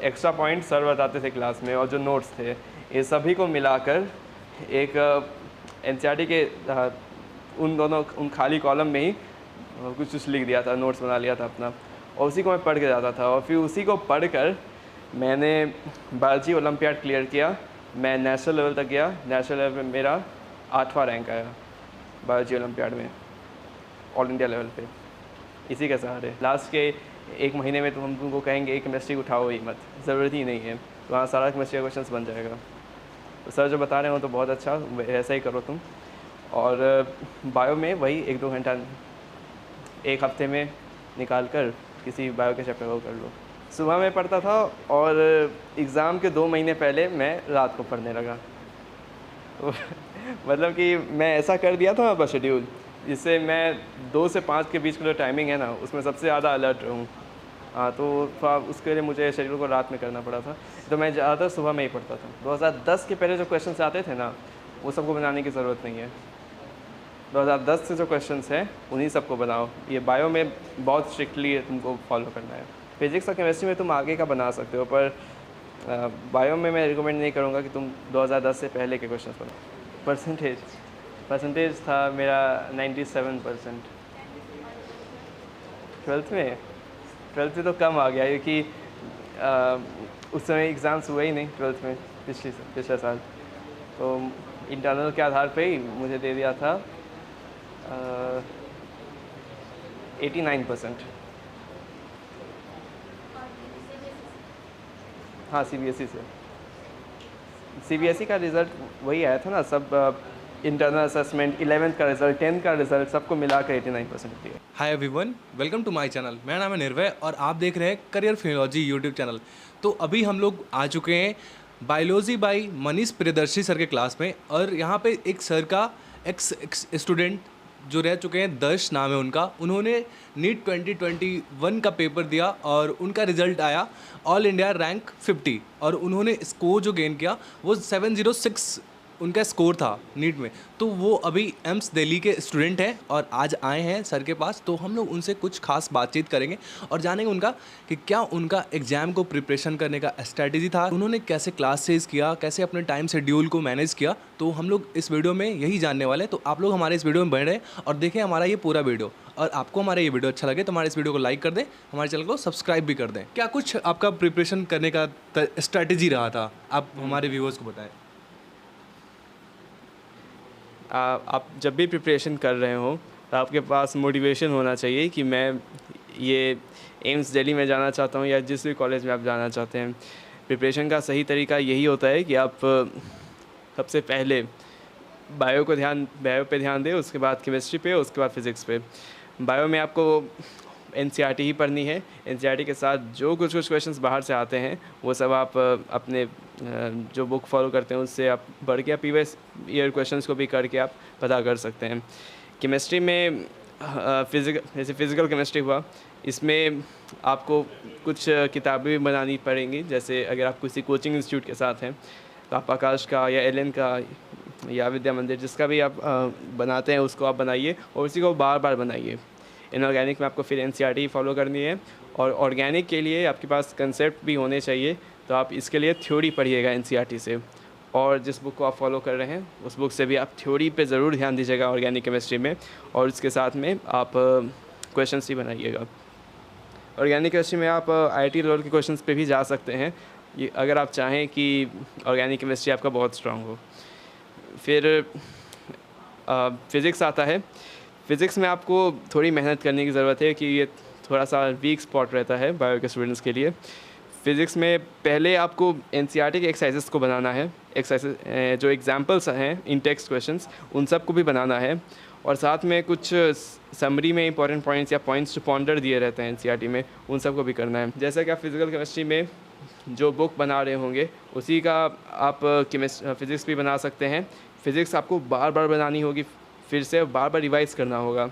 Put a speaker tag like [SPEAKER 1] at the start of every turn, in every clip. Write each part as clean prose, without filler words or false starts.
[SPEAKER 1] Extra point sir बताते थे class में और जो नोट्स थे, ये सभी को मिलाकर एक एनसीईआरटी के उन खाली कॉलम में ही कुछ कुछ लिख दिया था, नोट्स बना लिया था अपना, और उसी को मैं पढ़ के जाता था। और फिर उसी को पढ़कर मैंने बायोलॉजी ओलंपियाड क्लियर किया। मैं नेशनल लेवल तक गया। नेशनल लेवल में मेरा 8वां रैंक आया बायोलॉजी ओलंपियाड में, ऑल इंडिया लेवल पे, इसी के सहारे। लास्ट के 1 महीने में तो हम तुमको कहेंगे केमिस्ट्री उठाओ ही मत, ज़रूरत ही नहीं है, तो वहाँ सारा केमिस्ट्री का क्वेश्चन बन जाएगा। तो सर जो बता रहे हो तो बहुत अच्छा, ऐसा ही करो तुम। और बायो में वही 1-2 घंटा एक हफ्ते में निकाल कर किसी बायो के चैप्टर को कर लो। सुबह में पढ़ता था और एग्ज़ाम के 2 महीने पहले मैं रात को पढ़ने लगा। मतलब कि मैं ऐसा कर दिया था अपना शेड्यूल, जिससे मैं 2 से 5 के बीच का जो टाइमिंग है ना, उसमें सबसे ज़्यादा अलर्ट रहूँ। हाँ, तो उसके लिए मुझे शेड्यूल को रात में करना पड़ा था, तो मैं ज़्यादातर सुबह में ही पढ़ता था। 2010 के पहले जो क्वेश्चन आते थे ना, वो सबको बनाने की ज़रूरत नहीं है। 2010 से जो क्वेश्चंस हैं उन्हीं सबको बनाओ। ये बायो में बहुत स्ट्रिक्टली तुमको फॉलो करना है। फिजिक्स और केमिस्ट्री में तुम आगे का बना सकते हो, पर बायो में मैं रिकमेंड नहीं करूँगा कि तुम 2010 से पहले के क्वेश्चंस बनाओ। परसेंटेज था मेरा 97%। 12th में तो कम आ गया, क्योंकि उस समय एग्ज़ाम्स हुए ही नहीं 12th में, पिछले साल। तो इंटरनल के आधार पे ही मुझे दे दिया था 89%। हाँ, सीबीएसई से। सीबीएसई का रिज़ल्ट वही आया था ना, सब इंटरनल असेसमेंट, 11th का रिज़ल्ट, 10th का रिज़ल्ट, सबको मिलाकर 89% दिया।
[SPEAKER 2] Hi everyone, welcome to my channel. मेरा नाम है निर्भय और आप देख रहे हैं करियर फिनोलॉजी यूट्यूब चैनल। तो अभी हम लोग आ चुके हैं biology by Manish Priyadarshi sir के क्लास में, और यहाँ पे एक सर का एक्स स्टूडेंट जो रह चुके हैं, दर्श नाम है उनका, उन्होंने नीट 2021 का पेपर दिया और उनका रिजल्ट आया ऑल इंडिया रैंक 50, और उन्होंने स्कोर जो गेन किया वो 706 उनका स्कोर था नीट में। तो वो अभी एम्स दिल्ली के स्टूडेंट हैं और आज आए हैं सर के पास। तो हम लोग उनसे कुछ खास बातचीत करेंगे और जानेंगे उनका कि क्या उनका एग्ज़ाम को प्रिपरेशन करने का स्ट्रैटेजी था, उन्होंने कैसे क्लासेस किया, कैसे अपने टाइम शेड्यूल को मैनेज किया। तो हम लोग इस वीडियो में यही जानने वाले हैं। तो आप लोग हमारे इस वीडियो में बने रहें और देखें हमारा ये पूरा वीडियो। और आपको हमारा ये वीडियो अच्छा लगे तो हमारे इस वीडियो को लाइक कर दें, हमारे चैनल को सब्सक्राइब भी कर दें। क्या कुछ आपका प्रिपरेशन करने का स्ट्रैटेजी रहा था, आप हमारे व्यूअर्स को बताएं।
[SPEAKER 1] आप जब भी प्रिपरेशन कर रहे हो तो आपके पास मोटिवेशन होना चाहिए कि मैं ये एम्स दिल्ली में जाना चाहता हूँ या जिस भी कॉलेज में आप जाना चाहते हैं। प्रिपरेशन का सही तरीका यही होता है कि आप सबसे पहले बायो पे ध्यान दें, उसके बाद केमिस्ट्री पे, उसके बाद फिज़िक्स पे। बायो में आपको एनसीईआरटी ही पढ़नी है। एनसीईआरटी के साथ जो कुछ क्वेश्चंस बाहर से आते हैं वो सब आप अपने जो बुक फॉलो करते हैं उससे आप बढ़ के प्रीवियस ईयर क्वेश्चंस को भी करके आप पता कर सकते हैं। केमिस्ट्री में जैसे फिज़िकल केमिस्ट्री हुआ, इसमें आपको कुछ किताबें भी बनानी पड़ेंगी। जैसे अगर आप किसी कोचिंग इंस्टीट्यूट के साथ हैं तो आप आकाश का या एलन का या विद्या मंदिर, जिसका भी आप बनाते हैं उसको आप बनाइए और उसी को बार बार बनाइए। इनऑर्गेनिक में आपको फिर एनसीईआरटी फॉलो करनी है, और ऑर्गेनिक के लिए आपके पास कंसेप्ट भी होने चाहिए, तो आप इसके लिए थ्योरी पढ़िएगा एनसीईआरटी से। और जिस बुक को आप फॉलो कर रहे हैं उस बुक से भी आप थ्योरी पे ज़रूर ध्यान दीजिएगा ऑर्गेनिक केमिस्ट्री में, और इसके साथ में आप क्वेश्चंस ही बनाइएगा। ऑर्गेनिक केमिस्ट्री में आप आईआईटी लेवल के क्वेश्चंस पे भी जा सकते हैं, ये अगर आप चाहें कि ऑर्गेनिक केमिस्ट्री आपका बहुत स्ट्रांग हो। फिर फिज़िक्स आता है। फ़िज़िक्स में आपको थोड़ी मेहनत करने की ज़रूरत है कि ये थोड़ा सा वीक स्पॉट रहता है बायो के स्टूडेंट्स के लिए। फ़िज़िक्स में पहले आपको एनसीईआरटी के एक्सरसाइजेस को बनाना है। एक्सरसाइज जो एग्जांपल्स हैं इन टेक्स्ट क्वेश्चंस, उन सब को भी बनाना है, और साथ में कुछ समरी में इंपॉर्टेंट पॉइंट्स या पॉइंट्स जो पॉन्डर दिए रहते हैं एनसीईआरटी में, उन सब को भी करना है। जैसा कि आप फिज़िकल केमिस्ट्री में जो बुक बना रहे होंगे उसी का आप फिज़िक्स भी बना सकते हैं। फ़िज़िक्स आपको बार बार बनानी होगी, फिर से बार बार रिवाइज़ करना होगा।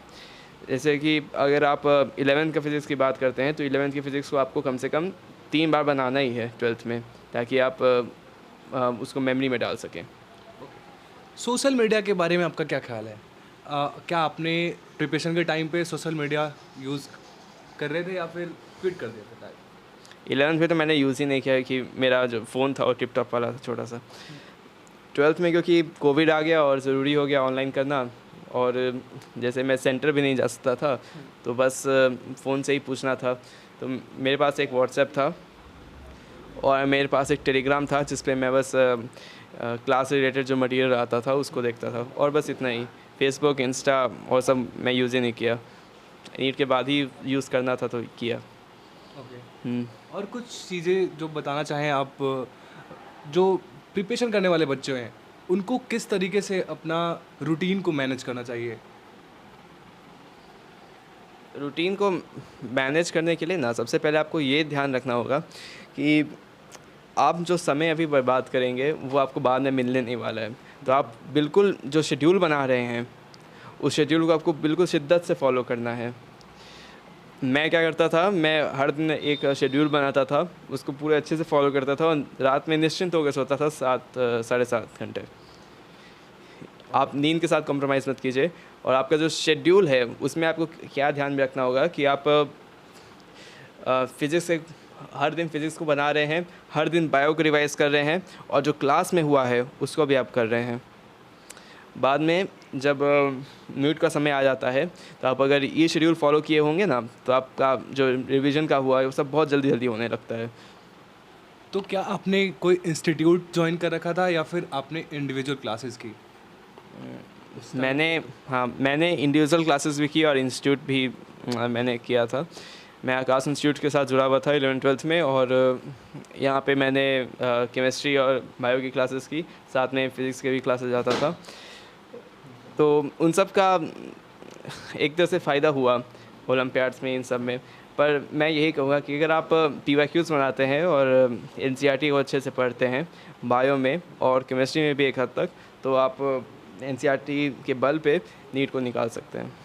[SPEAKER 1] जैसे कि अगर आप 11th का फिज़िक्स की बात करते हैं तो 11th की फ़िज़िक्स को आपको कम से कम 3 बार बनाना ही है 12th में, ताकि आप उसको मेमोरी में डाल सकें।
[SPEAKER 2] सोशल मीडिया के बारे में आपका क्या ख्याल है? क्या आपने प्रिपरेशन के टाइम पे सोशल मीडिया यूज़ कर रहे थे या फिर क्विट कर दिया था?
[SPEAKER 1] 11th में तो मैंने यूज़ ही नहीं किया है कि मेरा जो फ़ोन था वो टिप टॉप वाला था छोटा सा। 12th में क्योंकि कोविड आ गया और ज़रूरी हो गया ऑनलाइन करना, और जैसे मैं सेंटर भी नहीं जा सकता था, तो बस फ़ोन से ही पूछना था। तो मेरे पास एक व्हाट्सएप था और मेरे पास एक टेलीग्राम था जिस पे मैं बस क्लास से रिलेटेड जो मटेरियल आता था उसको देखता था, और बस इतना ही। फेसबुक, इंस्टा और सब मैं यूज़ ही नहीं किया। नीट के बाद ही यूज़ करना था तो किया।
[SPEAKER 2] ओके। और कुछ चीज़ें जो बताना चाहें आप, जो प्रिपरेशन करने वाले बच्चे हैं उनको किस तरीके से अपना रूटीन को मैनेज करना चाहिए?
[SPEAKER 1] रूटीन को मैनेज करने के लिए ना सबसे पहले आपको ये ध्यान रखना होगा कि आप जो समय अभी बर्बाद करेंगे वो आपको बाद में मिलने नहीं वाला है। तो आप बिल्कुल जो शेड्यूल बना रहे हैं उस शेड्यूल को आपको बिल्कुल शिद्दत से फॉलो करना है। मैं क्या करता था, मैं हर दिन एक शेड्यूल बनाता था, उसको पूरे अच्छे से फॉलो करता था और रात में निश्चिंत होकर सोता था 7 साढ़े 7 घंटे। आप नींद के साथ कॉम्प्रोमाइज़ मत कीजिए। और आपका जो शेड्यूल है उसमें आपको क्या ध्यान में रखना होगा कि आप फिज़िक्स से हर दिन फिज़िक्स को बना रहे हैं, हर दिन बायो को रिवाइज़ कर रहे हैं, और जो क्लास में हुआ है उसको भी आप कर रहे हैं। बाद में जब म्यूट का समय आ जाता है तो आप अगर ये शेड्यूल फॉलो किए होंगे ना, तो आपका जो रिवीजन का हुआ है वो सब बहुत जल्दी जल्दी होने लगता है।
[SPEAKER 2] तो क्या आपने कोई इंस्टीट्यूट ज्वाइन कर रखा था या फिर आपने इंडिविजुअल क्लासेस की?
[SPEAKER 1] मैंने इंडिविजुअल क्लासेस भी की और इंस्टीट्यूट भी मैंने किया था। मैं आकाश इंस्टीट्यूट के साथ जुड़ा हुआ था 11th-12th में, और यहाँ पे मैंने केमिस्ट्री और बायो की क्लासेस की, साथ में फिज़िक्स के भी क्लासेस जाता था। तो उन सब का एक तरह से फ़ायदा हुआ ओलंपियाड्स में, इन सब में। पर मैं यही कहूँगा कि अगर आप PYQs बनाते हैं और NCERT को अच्छे से पढ़ते हैं बायो में और केमिस्ट्री में भी एक हद तक, तो आप NCERT के बल पे नीट को निकाल सकते हैं।